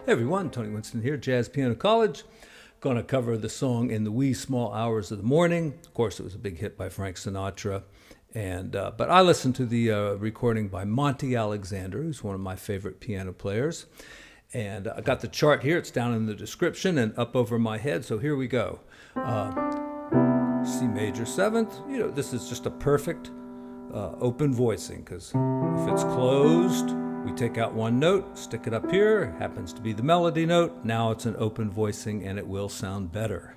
Hey everyone, Tony Winston here, Jazz Piano College. Going to cover the song In the Wee Small Hours of the Morning. Of course, it was a big hit by Frank Sinatra. But I listened to the recording by Monty Alexander, who's one of my favorite piano players. And I got the chart here. It's down in the description and up over my head. So here we go. C major 7th. This is just a perfect open voicing, because if it's closed, we take out one note, stick it up here, it happens to be the melody note. Now it's an open voicing and it will sound better.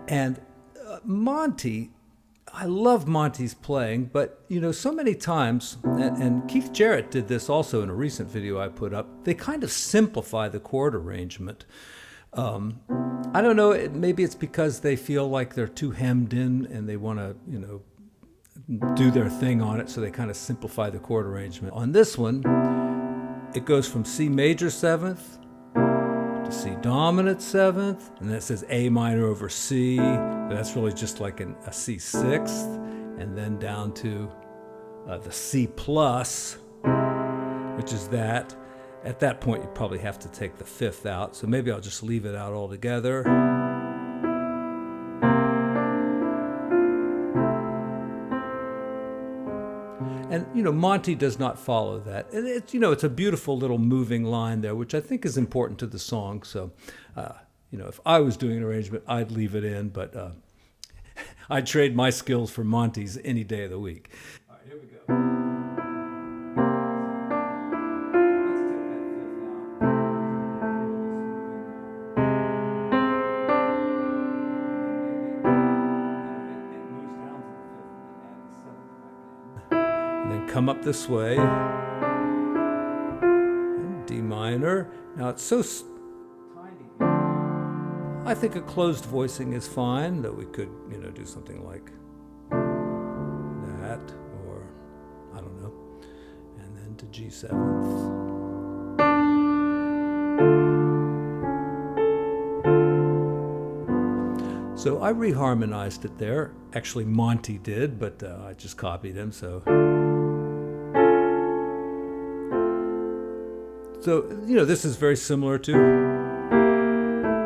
And Monty, I love Monty's playing, but so many times, and Keith Jarrett did this also in a recent video I put up, they kind of simplify the chord arrangement. I don't know, maybe it's because they feel like they're too hemmed in and they want to, do their thing on it, so they kind of simplify the chord arrangement. On this one, it goes from C major 7th to C dominant 7th, and then it says A minor over C, but that's really just like a C 6th, and then down to the C plus, which is that. At that point, you probably have to take the 5th out, so maybe I'll just leave it out altogether. And, Monty does not follow that. And it's a beautiful little moving line there, which I think is important to the song. So, if I was doing an arrangement, I'd leave it in, but I'd trade my skills for Monty's any day of the week. All right, here we go. Come up this way, D minor. Now it's so tiny. I think a closed voicing is fine, though we could, do something like that, or I don't know, and then to G7th. So I reharmonized it there. Actually, Monty did, but I just copied him, So, this is very similar to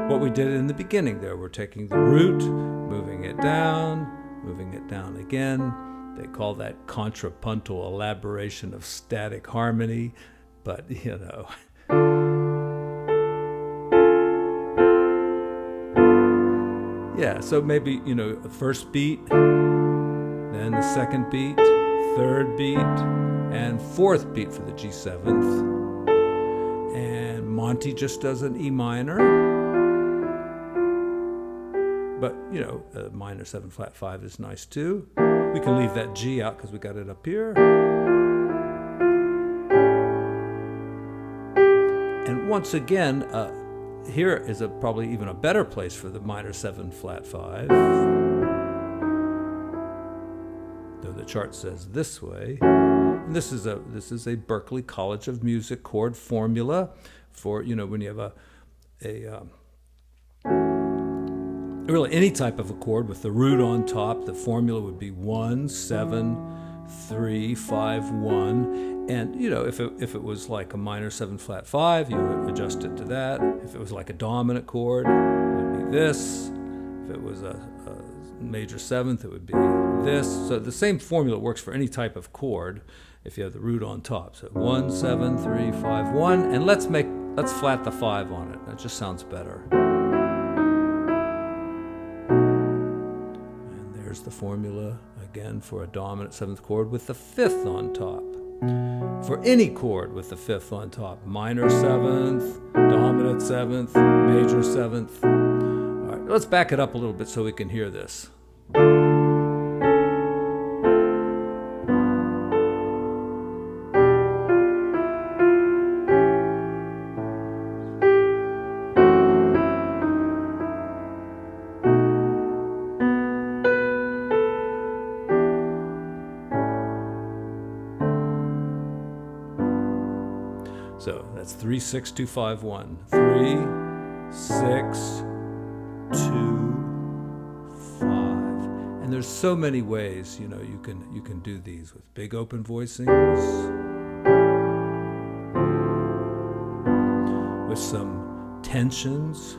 what we did in the beginning there. We're taking the root, moving it down again. They call that contrapuntal elaboration of static harmony, but, Yeah, so maybe, the first beat, then the second beat, third beat, and fourth beat for the G7th. And Monty just does an E minor, but minor 7 flat 5 is nice too. We can leave that G out because we got it up here. And once again, here is probably even a better place for the minor 7 flat 5. Though the chart says this way. And this is a Berklee College of Music chord formula for when you have really any type of a chord with the root on top. The formula would be 1 7 3 5 1. And if it was like a minor 7 flat 5, you would adjust it to that. If it was like a dominant chord, it would be this. If it was a major 7th, it would be this. So the same formula works for any type of chord if you have the root on top. So 1 7 3 5 1, and let's flat the 5 on it. That just sounds better. And there's the formula again for a dominant 7th chord with the 5th on top. For any chord with the 5th on top, minor 7th, dominant 7th, major 7th. All right, let's back it up a little bit so we can hear this. So that's 3 6 2 5 1. 3 6 2 5. And there's so many ways, you can do these with big open voicings. with some tensions.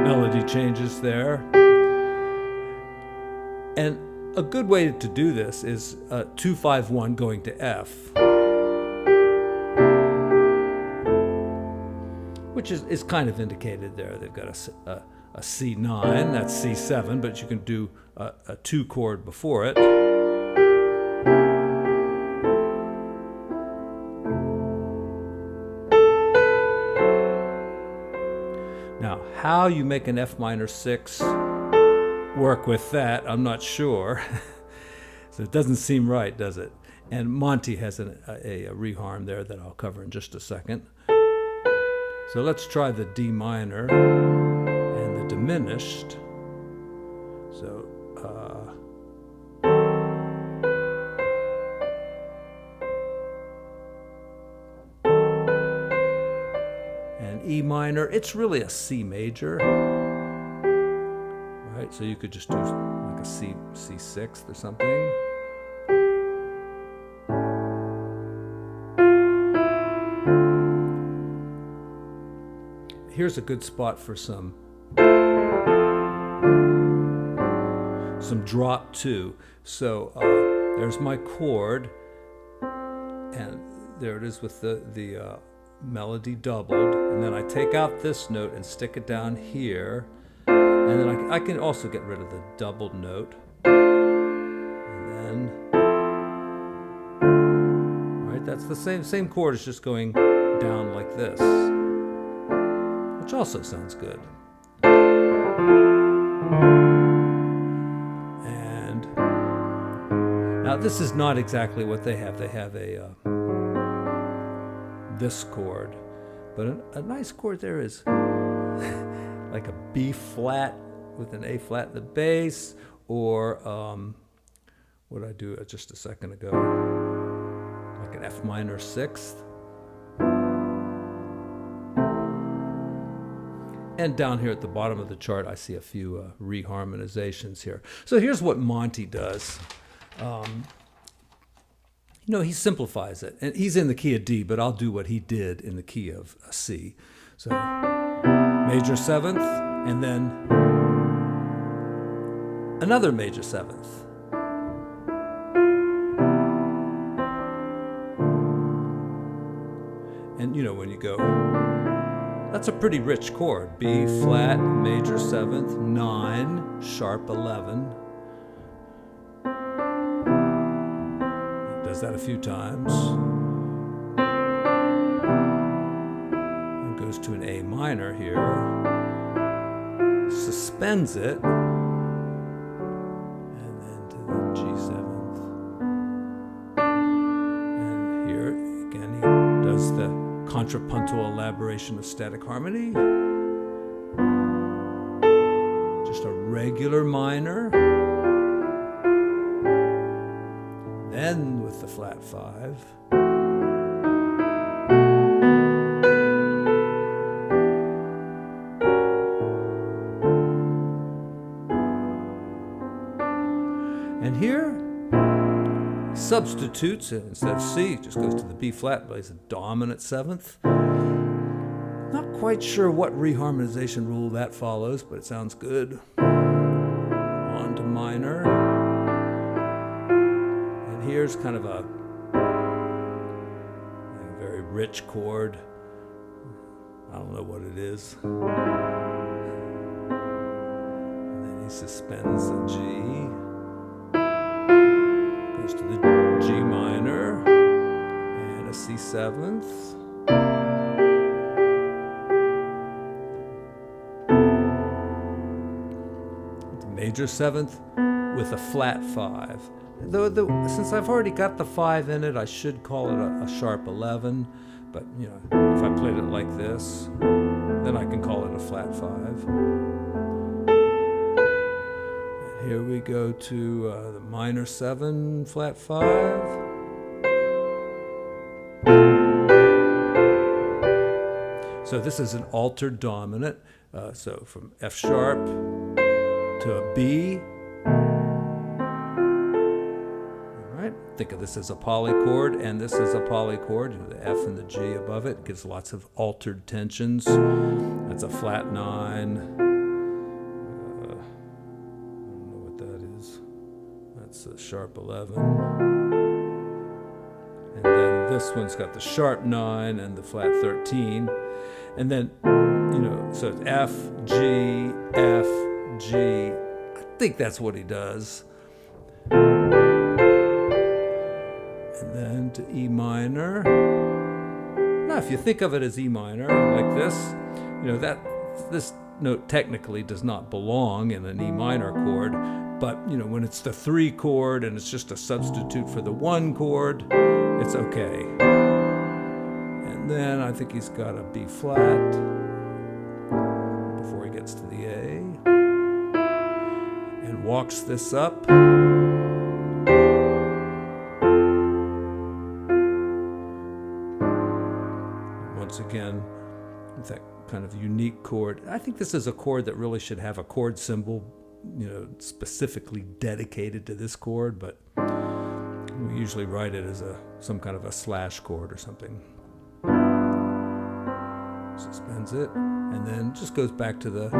Melody changes there. And a good way to do this is 2-5-1 going to F, which is kind of indicated there. They've got a C9, that's C7, but you can do a 2 chord before it. Now, how you make an F minor 6 work with that, I'm not sure. So it doesn't seem right, does it? And Monty has a reharm there that I'll cover in just a second. So let's try the D minor and the diminished. So, and E minor, it's really a C major, right? So you could just do like a C6th or something. Here's a good spot for some drop 2. So there's my chord, and there it is with the melody doubled, and then I take out this note and stick it down here, and then I can also get rid of the doubled note, and then right, that's the same chord, it's just going down like this, which also sounds good. And now this is not exactly what they have. They have this chord, but a nice chord there is like a B flat with an A flat in the bass, or what I do just a second ago, like an F minor 6th. And down here at the bottom of the chart, I see a few reharmonizations here. So here's what Monty does. He simplifies it. And he's in the key of D, but I'll do what he did in the key of C. So major 7th, and then another major 7th. And when you go, that's a pretty rich chord. B flat, major 7th, 9, sharp 11. It does that a few times. And goes to an A minor here. Suspends it. And then to the G7th. And here, again, he does the contrapuntal elaboration of static harmony. Just a regular minor. Then with the flat 5. And here, substitutes, and instead of C, it just goes to the B flat, plays a dominant 7th. Not quite sure what reharmonization rule that follows, but it sounds good. On to minor. And here's kind of a very rich chord. I don't know what it is. And then he suspends the G. Goes to the G minor and a C7th. The major 7th with a flat 5. Though since I've already got the 5 in it, I should call it a sharp 11. But if I played it like this, then I can call it a flat 5. Here we go to the minor 7, flat 5. So this is an altered dominant. So from F sharp to a B. All right. Think of this as a polychord, and this is a polychord. You know, the F and the G above it gives lots of altered tensions. That's a flat 9. I don't know what that is. That's a sharp 11. And then this one's got the sharp 9 and the flat 13. And then, you know, so it's F, G, F, G. I think that's what he does. And then to E minor. Now, if you think of it as E minor, like this, you know, this note technically does not belong in an E minor chord, but, you know, when it's the 3 chord and it's just a substitute for the 1 chord, it's okay. And then I think he's got a B flat before he gets to the A, and walks this up. Once again, with that kind of unique chord. I think this is a chord that really should have a chord symbol, you know, specifically dedicated to this chord, but we usually write it as some kind of a slash chord or something. Suspends it, and then just goes back to the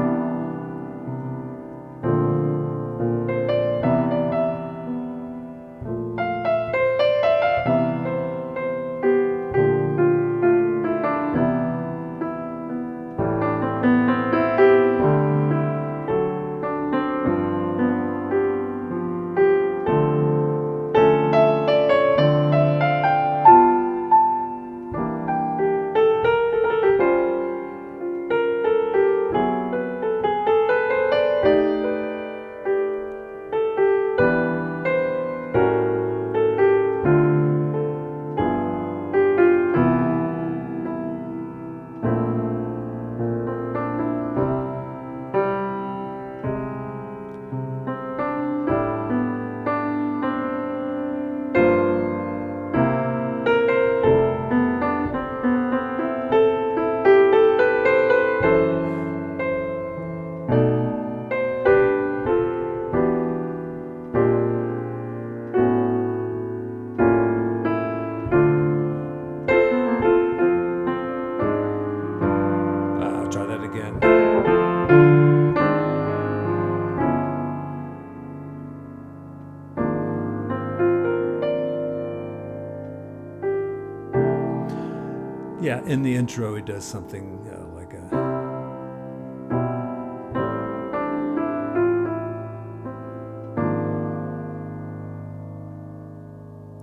yeah, in the intro he does something like a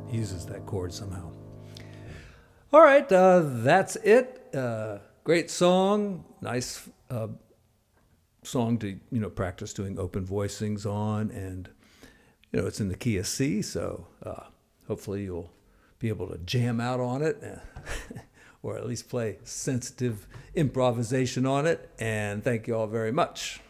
he uses that chord somehow. All right, that's it. Great song, nice song to, you know, practice doing open voicings on, and, you know, it's in the key of C, so hopefully you'll be able to jam out on it. Or at least play sensitive improvisation on it. And thank you all very much.